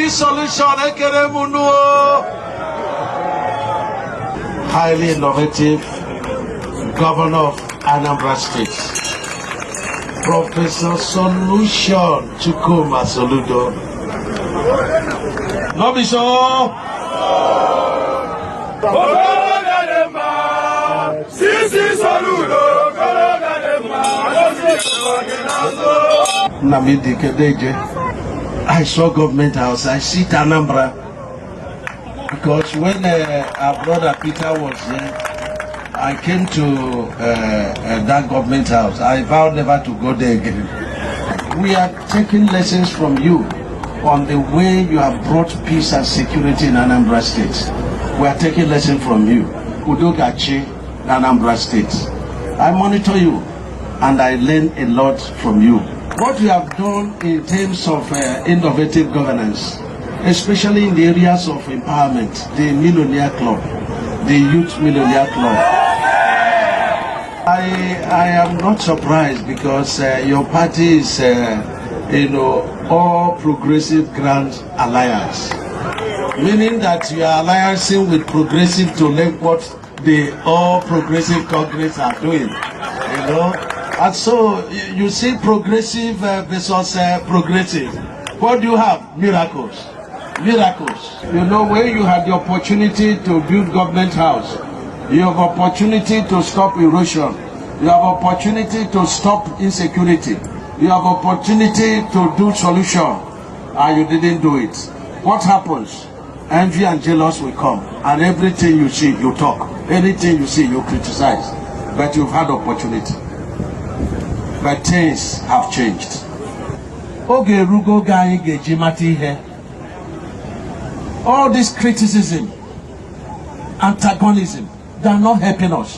solution. Highly innovative governor of Anambra State, Professor Solution Chukuma Soludo. No be so. I saw government house. I see Anambra because when our brother Peter was there, I came to that government house. I vowed never to go there again. We are taking lessons from you on the way you have brought peace and security in Anambra State. We are taking lessons from you. Udogachi, Anambra State. I monitor you and I learn a lot from you. What you have done in terms of innovative governance, especially in the areas of empowerment, the Millionaire Club, the Youth Millionaire Club. I am not surprised because your party is, All Progressive Grand Alliance, meaning that you are alliancing with progressive to learn what the All Progressive Congress are doing, And so you see progressive versus progressive. What do you have? Miracles. Miracles. When you had the opportunity to build government house, you have opportunity to stop erosion. You have opportunity to stop insecurity. You have opportunity to do solution, and you didn't do it. What happens? Envy and jealous will come, and everything you see, you talk. Anything you see, you criticize. But you've had opportunity. But things have changed. All this criticism, antagonism, they are not helping us.